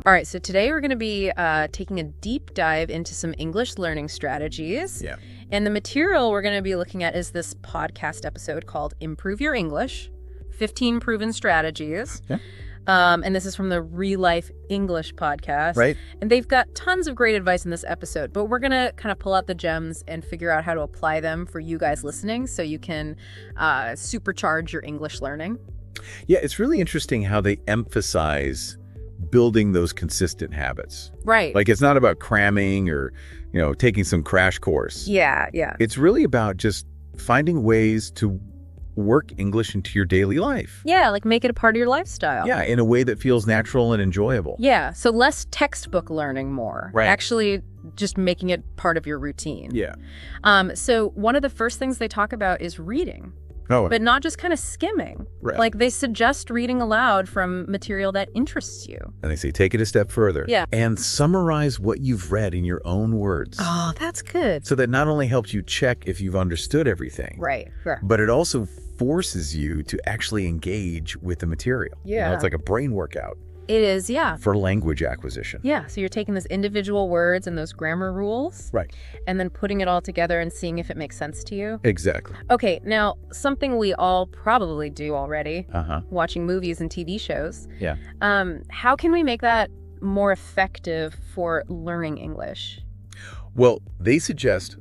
All right, so today we're going to be taking a deep dive into some English learning strategies. Yeah. And the material we're going to be looking at is this podcast episode called Improve Your English, 15 Proven Strategies. Yeah. And this is from the Real Life English podcast. Right. And they've got tons of great advice in this episode, but we're going to kind of pull out the gems and figure out how to apply them for you guys listening so you can supercharge your English learning. Yeah, it's really interesting how they emphasize building those consistent habits. Right. Like, it's not about cramming or, taking some crash course. Yeah. It's really about just finding ways to work English into your daily life. Yeah, like make it a part of your lifestyle. Yeah, in a way that feels natural and enjoyable. Yeah, so less textbook learning, more. Right. Actually, just making it part of your routine. Yeah. So one of the first things they talk about is reading, Oh, but not just kind of skimming. Right. Like they suggest reading aloud from material that interests you. and they say take it a step further. Yeah. And summarize what you've read in your own words. Oh, that's good. So that not only helps you check if you've understood everything, Right. Sure. but it also forces you to actually engage with the material. Yeah. It's like a brain workout It is, yeah. for language acquisition. Yeah, so you're taking those individual words and those grammar rules, Right. and then putting it all together and seeing if it makes sense to you. Exactly. Okay, now, something we all probably do already, Uh-huh. watching movies and TV shows. Yeah. How can we make that more effective for learning English? Well, they suggest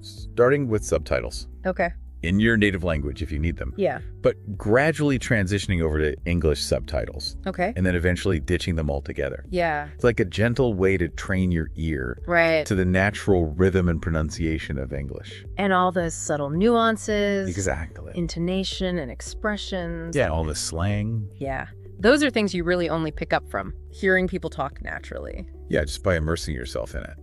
starting with subtitles Okay. in your native language if you need them, Yeah. but gradually transitioning over to English subtitles Okay. and then eventually ditching them altogether. Yeah. It's like a gentle way to train your ear Right. to the natural rhythm and pronunciation of English. And all those subtle nuances. Exactly. Intonation and expressions. Yeah, all the slang. Yeah. Those are things you really only pick up from hearing people talk naturally. Yeah, just by immersing yourself in it.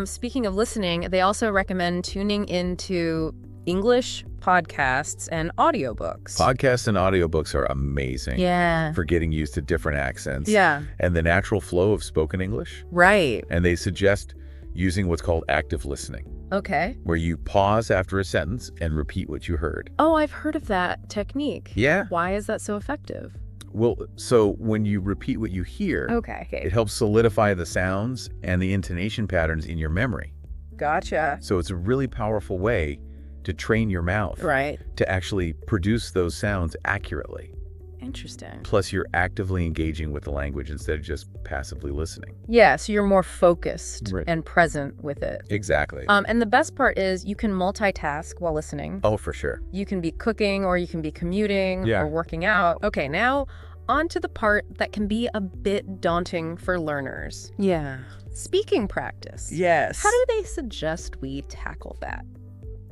Speaking of listening, they also recommend tuning into English podcasts and audiobooks. Podcasts and audiobooks are amazing Yeah. for getting used to different accents Yeah. and the natural flow of spoken English. Right. And they suggest using what's called active listening, Okay. where you pause after a sentence and repeat what you heard. Oh, I've heard of that technique. Yeah. Why is that so effective? Well, so when you repeat what you hear, Okay. it helps solidify the sounds and the intonation patterns in your memory. Gotcha. So it's a really powerful way to train your mouth Right. to actually produce those sounds accurately. Interesting. Plus, you're actively engaging with the language instead of just passively listening. Yeah, so you're more focused Right. and present with it. Exactly. And the best part is you can multitask while listening. Oh, for sure. You can be cooking or you can be commuting Yeah. or working out. Okay, now on to the part that can be a bit daunting for learners. Yeah. Speaking practice. Yes. How do they suggest we tackle that?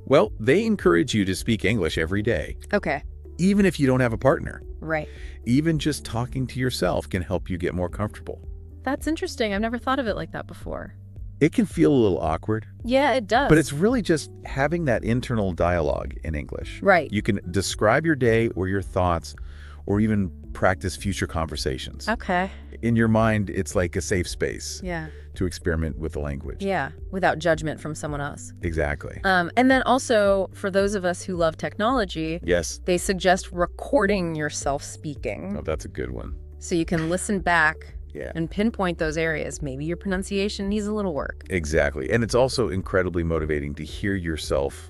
Well, they encourage you to speak English every day, Okay, even if you don't have a partner. right. Even just talking to yourself can help you get more comfortable. That's interesting. I've never thought of it like that before. It can feel a little awkward, Yeah, it does. but it's really just having that internal dialogue in English. right. You can describe your day or your thoughts or even practice future conversations. Okay. In your mind, it's like a safe space Yeah. to experiment with the language. Yeah, without judgment from someone else. Exactly. And then also, for those of us who love technology, Yes. they suggest recording yourself speaking Oh, that's a good one. so you can listen back Yeah. and pinpoint those areas. Maybe your pronunciation needs a little work. Exactly. And it's also incredibly motivating to hear yourself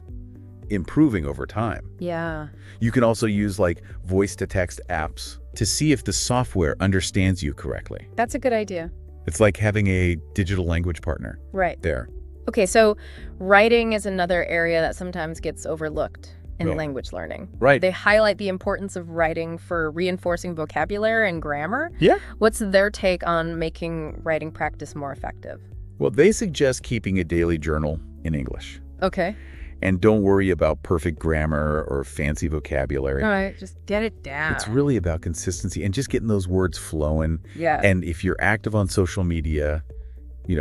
improving over time. Yeah. You can also use like voice-to-text apps to see if the software understands you correctly. That's a good idea. It's like having a digital language partner Right. there. Okay, so writing is another area that sometimes gets overlooked in Oh. language learning. Right. They highlight the importance of writing for reinforcing vocabulary and grammar. Yeah. What's their take on making writing practice more effective? Well, they suggest keeping a daily journal in English. Okay. And don't worry about perfect grammar or fancy vocabulary. All right, just get it down. It's really about consistency and just getting those words flowing. Yeah. And if you're active on social media,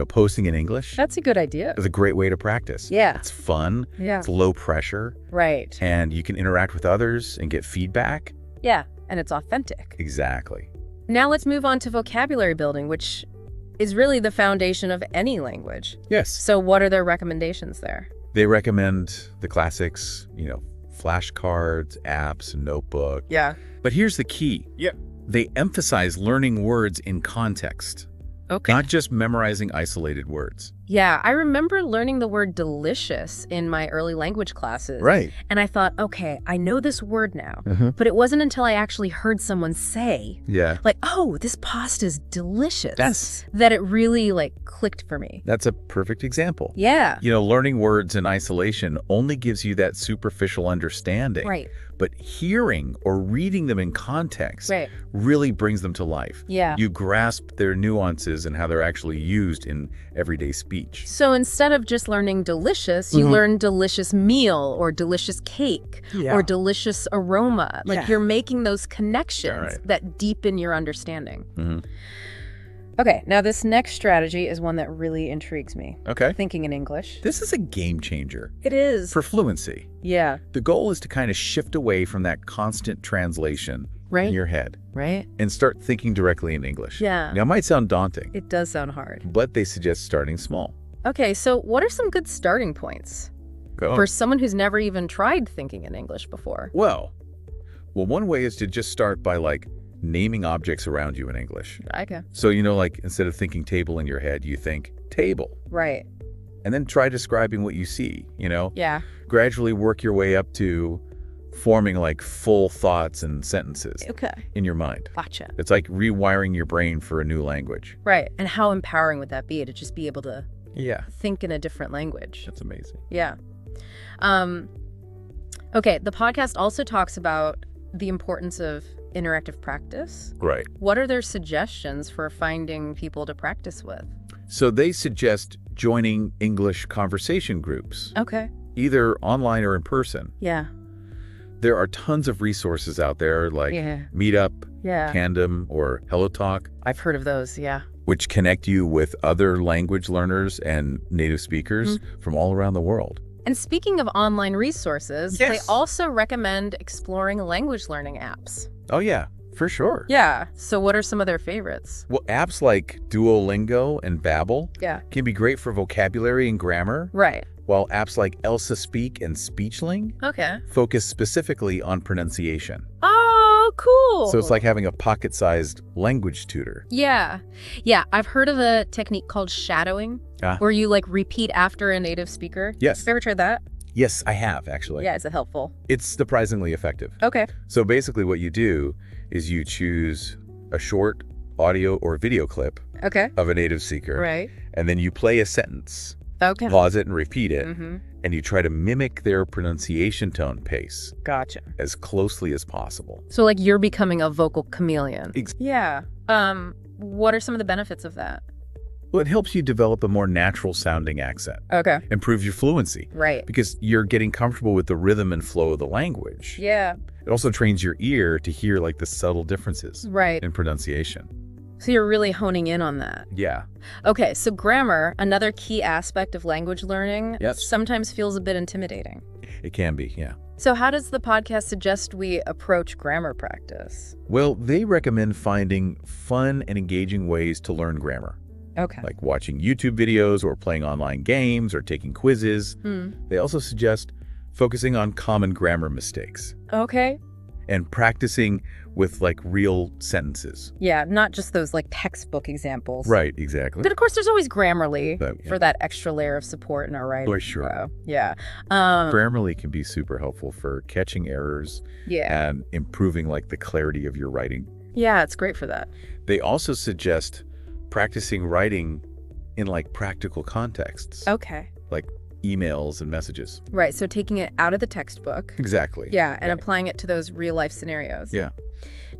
posting in English That's a good idea. is a great way to practice. Yeah. It's fun. Yeah. It's low pressure. Right. And you can interact with others and get feedback. Yeah, and it's authentic. Exactly. Now let's move on to vocabulary building, which is really the foundation of any language. Yes. So what are their recommendations there? They recommend the classics, flashcards, apps, notebook. Yeah. But here's the key. Yeah. They emphasize learning words in context, Okay. not just memorizing isolated words. Yeah, I remember learning the word delicious in my early language classes. Right. And I thought, okay, I know this word now. Mm-hmm. But it wasn't until I actually heard someone say, Yeah. like, oh, this pasta's delicious. Yes. That it really, like, clicked for me. That's a perfect example. Yeah. Learning words in isolation only gives you that superficial understanding. Right. But hearing or reading them in context Right. really brings them to life. Yeah. You grasp their nuances and how they're actually used in everyday speech. So instead of just learning delicious, you learn delicious meal or delicious cake or delicious aroma. Like you're making those connections that deepen your understanding. Mm-hmm. Okay, now this next strategy is one that really intrigues me. Okay. Thinking in English. This is a game changer It is. for fluency. Yeah. The goal is to kind of shift away from that constant translation Right. in your head Right? and start thinking directly in English. Yeah. Now, it might sound daunting, It does sound hard. but they suggest starting small. Okay, so what are some good starting points Go. for someone who's never even tried thinking in English before? Well, one way is to just start by naming objects around you in English. Okay. So, instead of thinking table in your head, you think table. Right. And then try describing what you see, Yeah. Gradually work your way up to forming full thoughts and sentences Okay. in your mind. Gotcha. It's like rewiring your brain for a new language. Right. And how empowering would that be to just be able to Yeah, think in a different language? that's amazing. Yeah. Okay, the podcast also talks about the importance of interactive practice. Right. What are their suggestions for finding people to practice with? So they suggest joining English conversation groups, Okay. either online or in person. Yeah. There are tons of resources out there like Yeah. Meetup, Yeah. Tandem, or HelloTalk, I've heard of those. Yeah. which connect you with other language learners and native speakers from all around the world. And speaking of online resources, they Yes. also recommend exploring language learning apps. Oh, yeah, for sure. Yeah. So what are some of their favorites? Well, apps like Duolingo and Babbel Yeah. can be great for vocabulary and grammar, Right. while apps like Elsa Speak and Speechling Okay. focus specifically on pronunciation. Oh, cool. So it's like having a pocket-sized language tutor. Yeah. Yeah. I've heard of a technique called shadowing, where you repeat after a native speaker. Yes. Have you ever tried that? Yes, I have, actually. Yeah. Is it helpful? It's surprisingly effective. Okay. So basically what you do is you choose a short audio or video clip Okay. of a native speaker, Right. and then you play a sentence, Okay. pause it and repeat it, Mm-hmm. and you try to mimic their pronunciation tone pace Gotcha. as closely as possible. So you're becoming a vocal chameleon. Ex- Yeah. What are some of the benefits of that? Well, it helps you develop a more natural sounding accent, Okay. improve your fluency, Right. because you're getting comfortable with the rhythm and flow of the language. Yeah. It also trains your ear to hear the subtle differences Right. in pronunciation. So you're really honing in on that. Yeah. Okay. So grammar, another key aspect of language learning, Yes. sometimes feels a bit intimidating. It can be, yeah. So how does the podcast suggest we approach grammar practice? Well, they recommend finding fun and engaging ways to learn grammar, Okay. like watching YouTube videos or playing online games or taking quizzes. They also suggest focusing on common grammar mistakes Okay. and practicing with real sentences. Yeah, not just those textbook examples. Right, exactly. But of course, there's always Grammarly But, yeah. for that extra layer of support in our writing. For sure. So, yeah. Grammarly can be super helpful for catching errors Yeah. and improving the clarity of your writing. Yeah, it's great for that. They also suggest practicing writing in practical contexts, Okay. like emails and messages. Right. So taking it out of the textbook. Exactly. Yeah. And applying it to those real life scenarios. Yeah.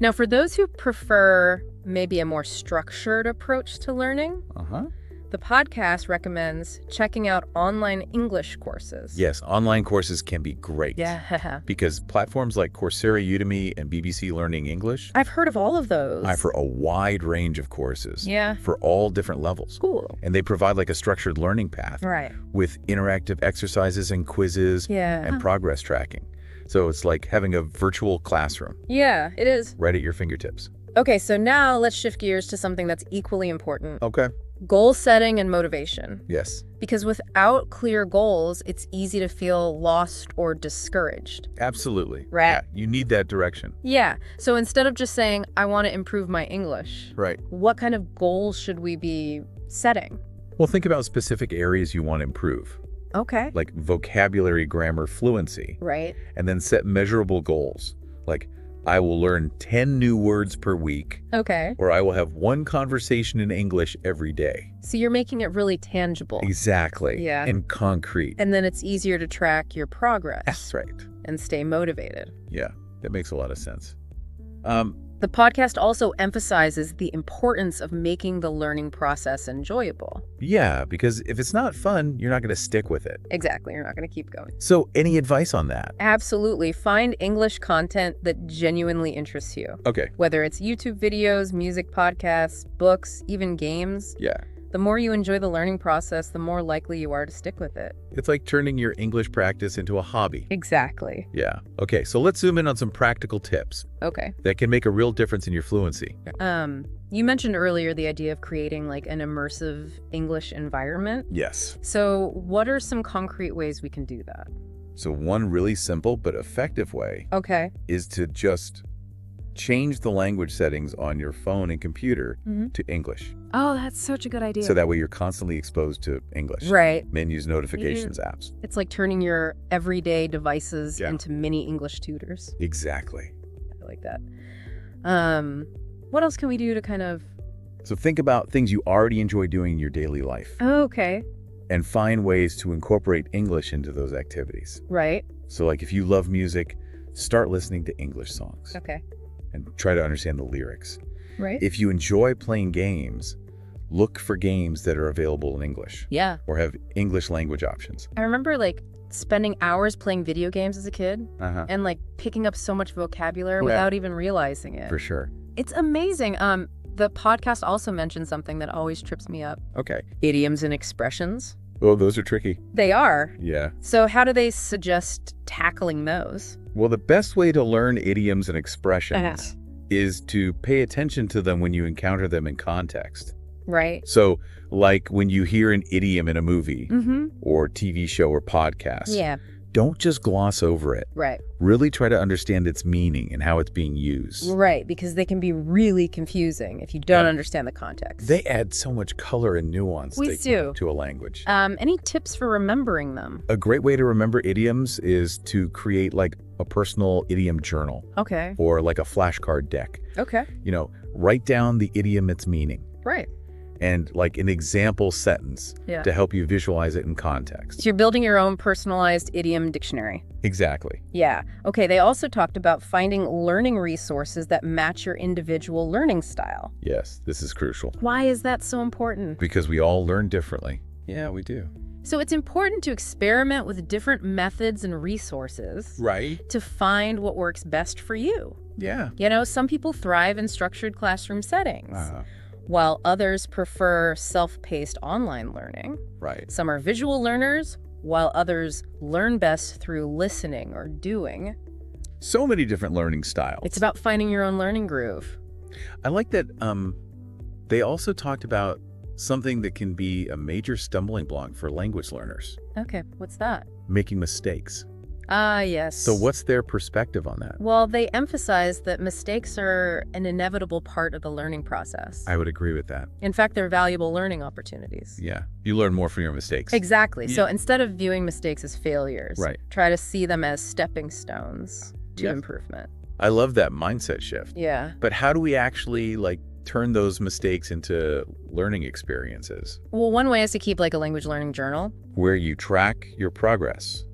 Now, for those who prefer maybe a more structured approach to learning, Uh-huh. the podcast recommends checking out online English courses. Yes, online courses can be great. Yeah. Because platforms like Coursera, Udemy, and BBC Learning English I've heard of all of those. offer a wide range of courses Yeah. for all different levels. Cool. And they provide a structured learning path Right. with interactive exercises and quizzes Yeah. and progress tracking. So it's like having a virtual classroom Yeah, it is. right at your fingertips. Okay, so now let's shift gears to something that's equally important. Okay. Goal setting and motivation. Yes. Because without clear goals, it's easy to feel lost or discouraged. Absolutely. Right. Yeah, you need that direction. Yeah. So instead of just saying, I want to improve my English, Right. what kind of goals should we be setting? Well, think about specific areas you want to improve, Okay. like vocabulary, grammar, fluency. Right. And then set measurable goals, like I will learn 10 new words per week, Okay. or I will have one conversation in English every day. So you're making it really tangible. Exactly. Yeah. And concrete. And then it's easier to track your progress. That's right. And stay motivated. Yeah, that makes a lot of sense. The podcast also emphasizes the importance of making the learning process enjoyable. Yeah, because if it's not fun, you're not going to stick with it. Exactly. You're not going to keep going. So any advice on that? Absolutely. Find English content that genuinely interests you. Okay. Whether it's YouTube videos, music podcasts, books, even games. Yeah. The more you enjoy the learning process, the more likely you are to stick with it. It's like turning your English practice into a hobby. Exactly. Yeah. Okay, so let's zoom in on some practical tips Okay. that can make a real difference in your fluency. You mentioned earlier the idea of creating like an immersive English environment. Yes. So what are some concrete ways we can do that? So one really simple but effective way Okay. is to just change the language settings on your phone and computer to English. Oh, that's such a good idea. So that way you're constantly exposed to English. Right. Menus, notifications, apps. It's like turning your everyday devices Yeah. into mini English tutors. Exactly. I like that. What else can we do to kind of... So think about things you already enjoy doing in your daily life Okay. and find ways to incorporate English into those activities. Right. So like if you love music, start listening to English songs Okay. and try to understand the lyrics. Right. If you enjoy playing games, look for games that are available in English Yeah. or have English language options. I remember like spending hours playing video games as a kid and like picking up so much vocabulary without even realizing it. For sure. It's amazing. The podcast also mentioned something that always trips me up. Okay. Idioms and expressions. Oh, those are tricky. They are. Yeah. So how do they suggest tackling those? Well, the best way to learn idioms and expressions is to pay attention to them when you encounter them in context. Right. So like when you hear an idiom in a movie or TV show or podcast, Yeah. don't just gloss over it. Right. Really try to understand its meaning and how it's being used. Right, because they can be really confusing if you don't understand the context. They add so much color and nuance to a language. Any tips for remembering them? A great way to remember idioms is to create like a personal idiom journal Okay. or like a flashcard deck. Okay. You know, write down the idiom, its meaning, Right. and like an example sentence Yeah. to help you visualize it in context. So you're building your own personalized idiom dictionary. Exactly. Yeah. Okay, they also talked about finding learning resources that match your individual learning style. Yes, this is crucial Why is that so important? because we all learn differently. Yeah, we do. So it's important to experiment with different methods and resources Right? to find what works best for you. Yeah. You know, some people thrive in structured classroom settings, while others prefer self-paced online learning. Right. Some are visual learners, while others learn best through listening or doing. So many different learning styles. It's about finding your own learning groove. I like that they also talked about something that can be a major stumbling block for language learners, Okay, what's that? making mistakes. Ah, yes. So what's their perspective on that? Well, they emphasize that mistakes are an inevitable part of the learning process. I would agree with that. In fact, they're valuable learning opportunities. Yeah. You learn more from your mistakes. Exactly. So instead of viewing mistakes as failures, Right. try to see them as stepping stones to Yes. improvement. I love that mindset shift. Yeah. But how do we actually like turn those mistakes into learning experiences Well, one way is to keep like a language learning journal. where you track your progress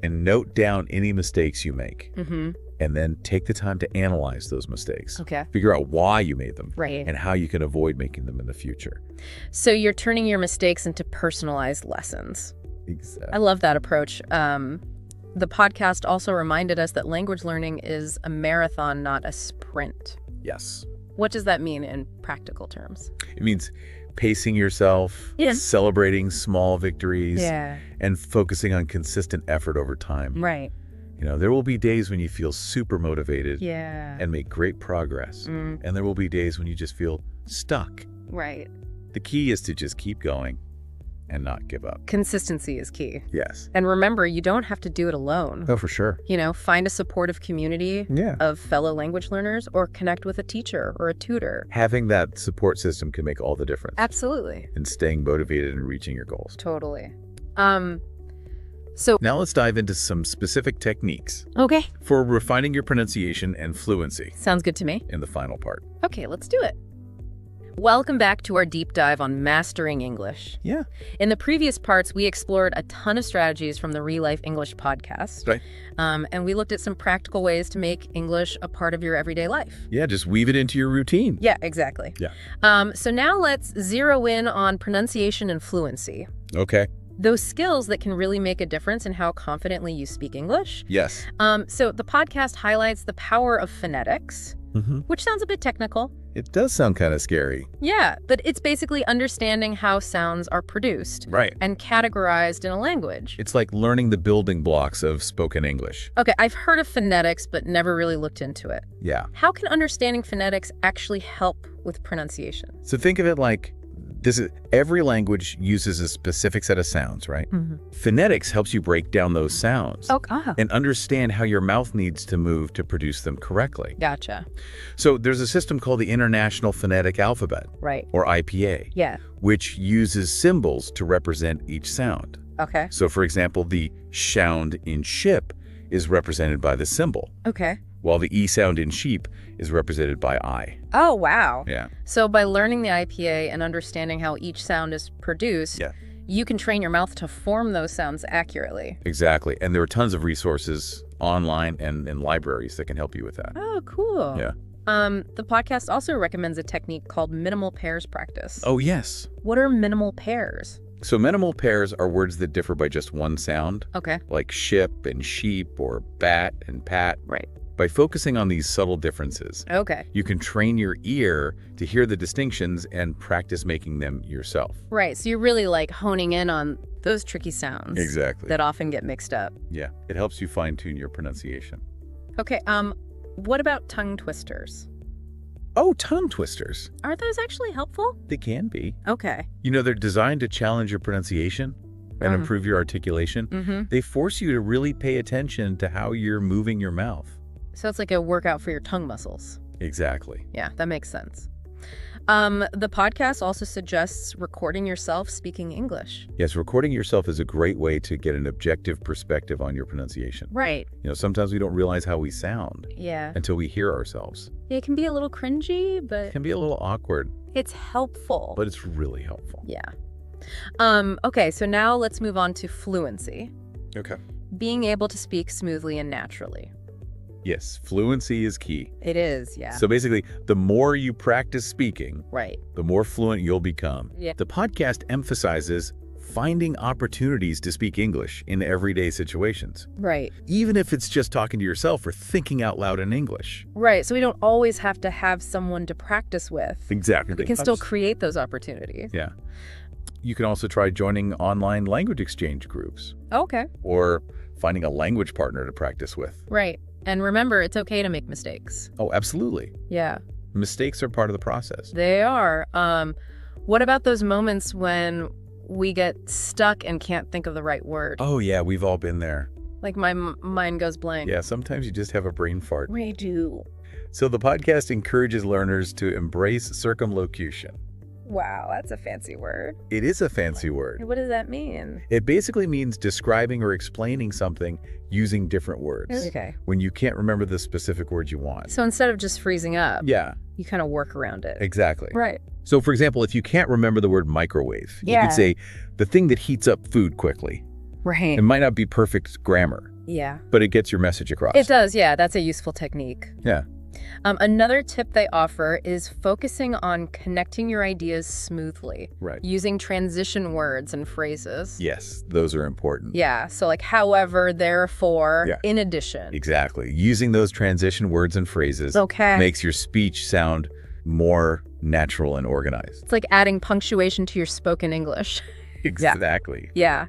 and note down any mistakes you make and then take the time to analyze those mistakes. Okay. Figure out why you made them Right. and how you can avoid making them in the future. So you're turning your mistakes into personalized lessons. Exactly. I love that approach. The podcast also reminded us that language learning is a marathon, not a sprint. Yes. What does that mean in practical terms? It means pacing yourself, celebrating small victories, and focusing on consistent effort over time. Right. You know, there will be days when you feel super motivated Yeah. and make great progress. And there will be days when you just feel stuck. Right. The key is to just keep going and not give up. Consistency is key. Yes. And remember, you don't have to do it alone. Oh, for sure. Find a supportive community of fellow language learners or connect with a teacher or a tutor. Having that support system can make all the difference. Absolutely. In staying motivated and reaching your goals. Totally. So now let's dive into some specific techniques. Okay. For refining your pronunciation and fluency. Sounds good to me. In the final part. Okay, let's do it. Welcome back to our deep dive on mastering English. Yeah. In the previous parts, we explored a ton of strategies from the Real Life English podcast. Right. And we looked at some practical ways to make English a part of your everyday life. Yeah, just weave it into your routine. Yeah, exactly. Yeah. So now let's zero in on pronunciation and fluency. Okay. Those skills that can really make a difference in how confidently you speak English. Yes. So the podcast highlights the power of phonetics, which sounds a bit technical. It does sound kind of scary. Yeah, but it's basically understanding how sounds are produced and categorized in a language. It's like learning the building blocks of spoken English. Okay, I've heard of phonetics, but never really looked into it. Yeah. How can understanding phonetics actually help with pronunciation? So think of it like every language uses a specific set of sounds, right? Phonetics helps you break down those sounds and understand how your mouth needs to move to produce them correctly. Gotcha. So there's a system called the International Phonetic Alphabet, or IPA, which uses symbols to represent each sound. Okay. So for example, the sound in ship is represented by the symbol. Okay. While the E sound in sheep is represented by I. Oh, wow. Yeah. So by learning the IPA and understanding how each sound is produced, you can train your mouth to form those sounds accurately. Exactly. And there are tons of resources online and in libraries that can help you with that. Oh, cool. Yeah. The podcast also recommends a technique called minimal pairs practice. Oh, yes. What are minimal pairs? So minimal pairs are words that differ by just one sound. Okay. Like ship and sheep or bat and pat. Right. By focusing on these subtle differences, you can train your ear to hear the distinctions and practice making them yourself. Right, so you're really like honing in on those tricky sounds. Exactly. That often get mixed up. Yeah, it helps you fine-tune your pronunciation. Okay, what about tongue twisters? Oh, tongue twisters. Are those actually helpful? They can be. Okay. They're designed to challenge your pronunciation and improve your articulation. They force you to really pay attention to how you're moving your mouth. So it's like a workout for your tongue muscles. Exactly. Yeah, that makes sense. The podcast also suggests recording yourself speaking English. Yes, recording yourself is a great way to get an objective perspective on your pronunciation. Right. Sometimes we don't realize how we sound until we hear ourselves. It can be a little cringy, but it can be a little awkward. It's helpful. But it's really helpful. Yeah. Okay, so now let's move on to fluency. Okay. Being able to speak smoothly and naturally. Yes, fluency is key. It is, yeah. So basically, the more you practice speaking, the more fluent you'll become. Yeah. The podcast emphasizes finding opportunities to speak English in everyday situations. Right. Even if it's just talking to yourself or thinking out loud in English. Right, so we don't always have to have someone to practice with. Exactly. We can still create those opportunities. Yeah. You can also try joining online language exchange groups. Okay. Or finding a language partner to practice with. Right. And remember, it's okay to make mistakes. Oh, absolutely. Yeah. Mistakes are part of the process. They are. What about those moments when we get stuck and can't think of the right word? Oh, yeah, we've all been there. Like my mind goes blank. Yeah, sometimes you just have a brain fart. We do. So the podcast encourages learners to embrace circumlocution. Wow, that's a fancy word. It is a fancy word. What does that mean? It basically means describing or explaining something using different words. Okay. When you can't remember the specific word you want. So instead of just freezing up, you kind of work around it. Exactly. Right. So for example, if you can't remember the word microwave, you could say the thing that heats up food quickly. Right. It might not be perfect grammar. Yeah. But it gets your message across. It does, yeah. That's a useful technique. Yeah. Another tip they offer is focusing on connecting your ideas smoothly. Right. Using transition words and phrases. Yes, those are important. Yeah, so like however, therefore, in addition. Exactly. Using those transition words and phrases makes your speech sound more natural and organized. It's like adding punctuation to your spoken English. Exactly. Yeah.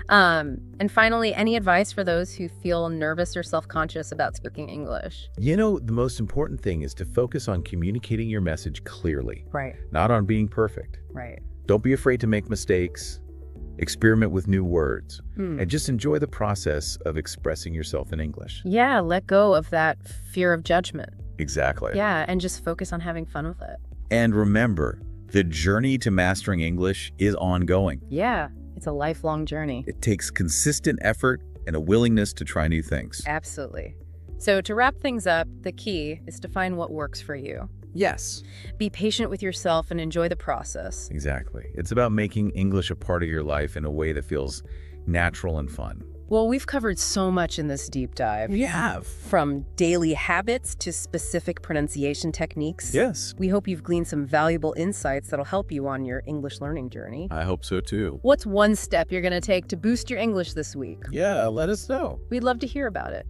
And finally, any advice for those who feel nervous or self-conscious about speaking English? The most important thing is to focus on communicating your message clearly. Right. Not on being perfect. Right. Don't be afraid to make mistakes. Experiment with new words, and just enjoy the process of expressing yourself in English. Yeah, let go of that fear of judgment. Exactly. Yeah, and just focus on having fun with it. And remember, the journey to mastering English is ongoing. Yeah, it's a lifelong journey. It takes consistent effort and a willingness to try new things. Absolutely. So to wrap things up, the key is to find what works for you. Yes. Be patient with yourself and enjoy the process. Exactly. It's about making English a part of your life in a way that feels natural and fun. Well, we've covered so much in this deep dive. We have. From daily habits to specific pronunciation techniques. Yes. We hope you've gleaned some valuable insights that'll help you on your English learning journey. I hope so too. What's one step you're going to take to boost your English this week? Yeah, let us know. We'd love to hear about it.